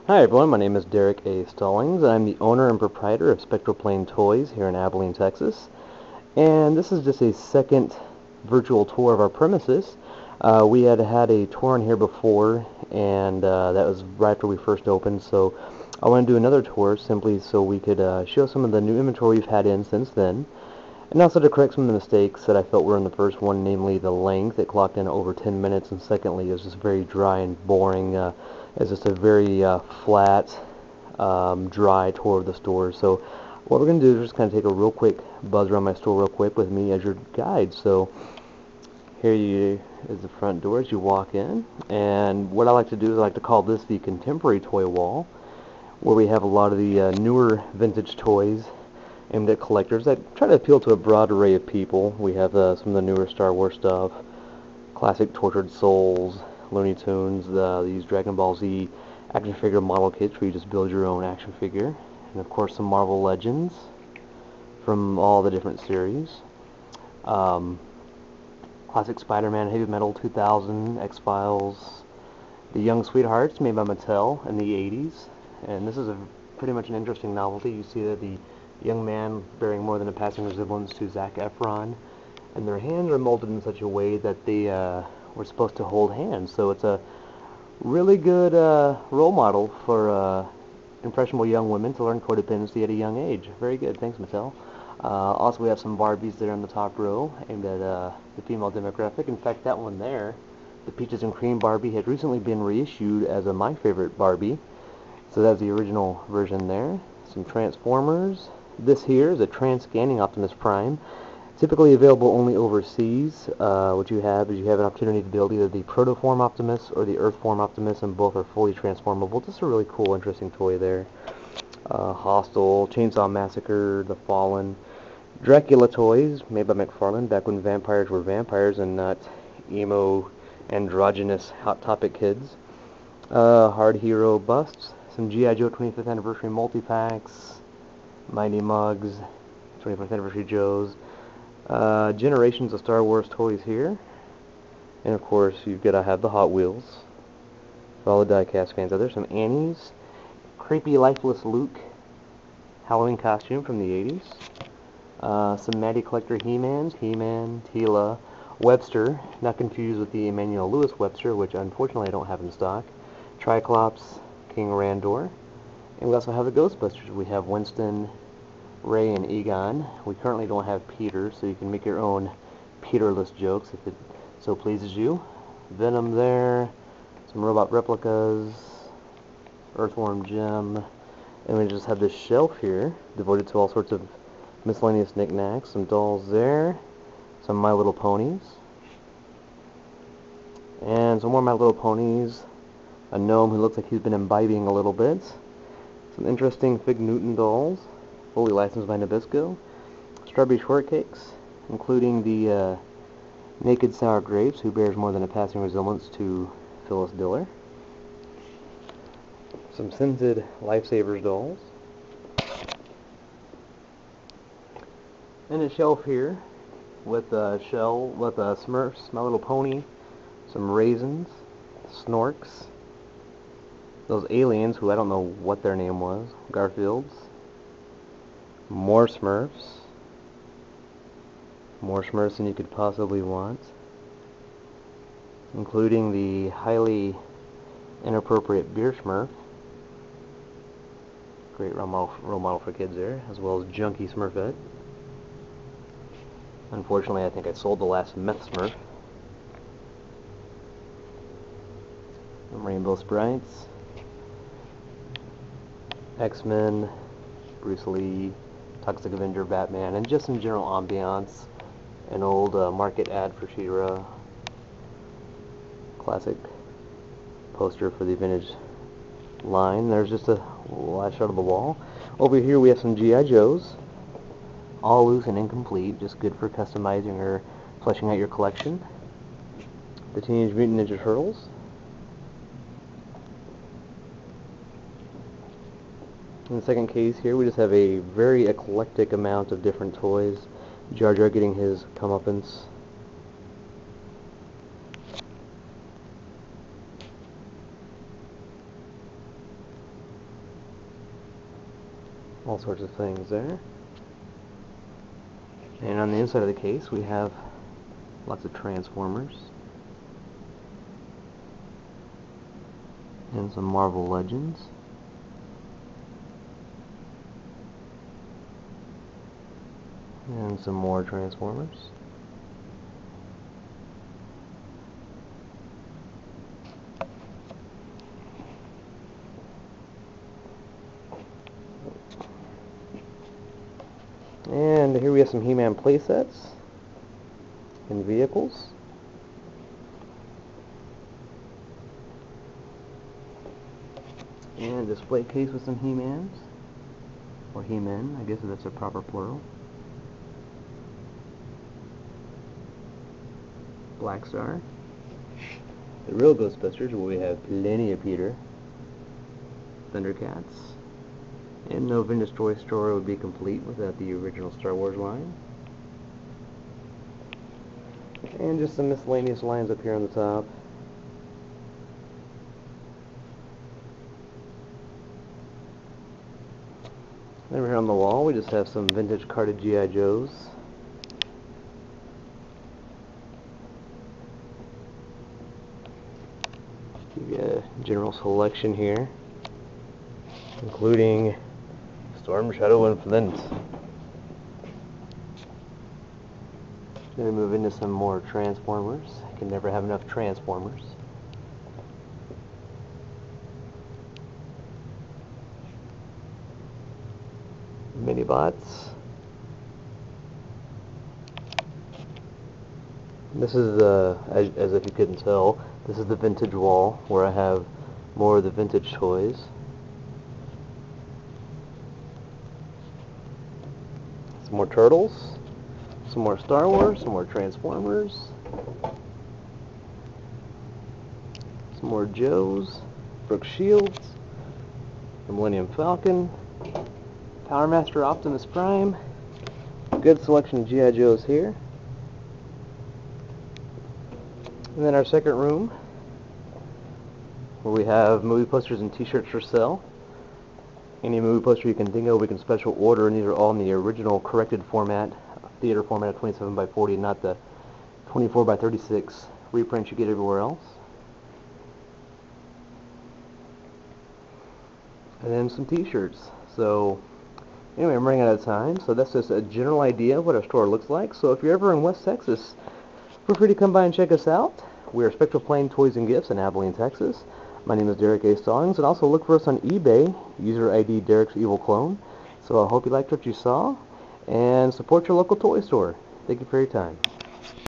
Hi everyone, my name is Derek A. Stallings. I'm the owner and proprietor of Spectral Plane Toys here in Abilene, Texas. And this is just a second virtual tour of our premises. We had a tour in here before, and that was right after we first opened, so I want to do another tour simply so we could show some of the new inventory we've had in since then, and also to correct some of the mistakes that I felt were in the first one, namely the length. It clocked in over 10 minutes, and secondly, it was just very dry and boring. It's just a very flat, dry tour of the store. So what we're going to do is just kind of take a real quick buzz around my store real quick with me as your guide. So here is the front door as you walk in, and what I like to do is I like to call this the contemporary toy wall, where we have a lot of the newer vintage toys aimed at collectors that try to appeal to a broad array of people. We have some of the newer Star Wars stuff, classic Tortured Souls, Looney Tunes, these Dragon Ball Z action figure model kits where you just build your own action figure, and of course some Marvel Legends from all the different series. Classic Spider-Man, Heavy Metal 2000, X-Files, The Young Sweethearts made by Mattel in the 80s, and this is pretty much an interesting novelty. You see that the young man bearing more than a passing resemblance to Zac Efron, and their hands are molded in such a way that they were supposed to hold hands. So it's a really good role model for impressionable young women to learn codependency at a young age. Very good. Thanks, Mattel. Also, we have some Barbies there in the top row aimed at the female demographic. In fact, that one there, the Peaches and Cream Barbie, had recently been reissued as a My Favorite Barbie. So that's the original version there. Some Transformers. This here is a trans-scanning Optimus Prime, typically available only overseas. What you have is an opportunity to build either the Protoform Optimus or the Earthform Optimus, and both are fully transformable. Just a really cool, interesting toy there. Hostel, Chainsaw Massacre, The Fallen, Dracula toys made by McFarlane back when vampires were vampires and not emo, androgynous Hot Topic kids. Hard Hero busts, some G.I. Joe 25th Anniversary multi-packs, Mighty Mugs, 25th Anniversary Joes, generations of Star Wars toys here, and of course you've got to have the Hot Wheels for all the die-cast fans out there. Some Annies, creepy lifeless Luke Halloween costume from the 80s, some Matty Collector He-Mans, He-Man, Tila, Webster, not confused with the Emmanuel Lewis Webster, which unfortunately I don't have in stock, Triclops, King Randor, and we also have the Ghostbusters. We have Winston, Ray, and Egon. We currently don't have Peter, so you can make your own Peterless jokes if it so pleases you. Venom there, some robot replicas, Earthworm Jim, and we just have this shelf here devoted to all sorts of miscellaneous knickknacks. Some dolls there, some My Little Ponies, and some more My Little Ponies, a gnome who looks like he's been imbibing a little bit, some interesting Fig Newton dolls, fully licensed by Nabisco, Strawberry Shortcakes, including the Naked Sour Grapes, who bears more than a passing resemblance to Phyllis Diller, some scented Lifesavers dolls, and a shelf here with Smurfs, My Little Pony, some raisins, Snorks, those aliens who I don't know what their name was, Garfields, more Smurfs than you could possibly want, including the highly inappropriate Beer Smurf, great role model for kids there, as well as Junkie Smurfette. Unfortunately, I think I sold the last Meth Smurf. Rainbow Sprites, X-Men, Bruce Lee, Toxic Avenger, Batman, and just some general ambiance. An old market ad for She-Ra, classic poster for the vintage line. There's just a last shot of the wall. Over here we have some G.I. Joes, all loose and incomplete, just good for customizing or fleshing out your collection. The Teenage Mutant Ninja Turtles. In the second case here, we just have a very eclectic amount of different toys. Jar Jar getting his comeuppance. all sorts of things there. And on the inside of the case we have lots of Transformers and some Marvel Legends. And some more Transformers. And here we have some He-Man playsets and vehicles. And a display case with some He-Mans. Or He-Men, I guess that's a proper plural. Black Star. The real Ghostbusters, where we have plenty of Peter. Thundercats. And no vintage toy store would be complete without the original Star Wars line. And just some miscellaneous lines up here on the top. Then over here on the wall we just have some vintage carded G.I. Joes. Give you a general selection here, including Storm, Shadow, and Flint. Then we move into some more Transformers. You can never have enough Transformers. Minibots. This is as if you couldn't tell, this is the vintage wall where I have more of the vintage toys. Some more Turtles, some more Star Wars, some more Transformers, some more Joes, Brooke Shields, the Millennium Falcon, Power Master Optimus Prime. Good selection of G.I. Joes here. And then our second room, where we have movie posters and t-shirts for sale. Any movie poster you can think of, we can special order, and these are all in the original corrected format, theater format of 27 by 40, not the 24 by 36 reprints you get everywhere else. And then some t-shirts. So anyway, I'm running out of time, so that's just a general idea of what our store looks like. So if you're ever in West Texas, feel free to come by and check us out. We are Spectral Plane Toys and Gifts in Abilene, Texas. My name is Derek A. Stallings, and also look for us on eBay, user ID dereksevilclone. So I hope you liked what you saw, and support your local toy store. Thank you for your time.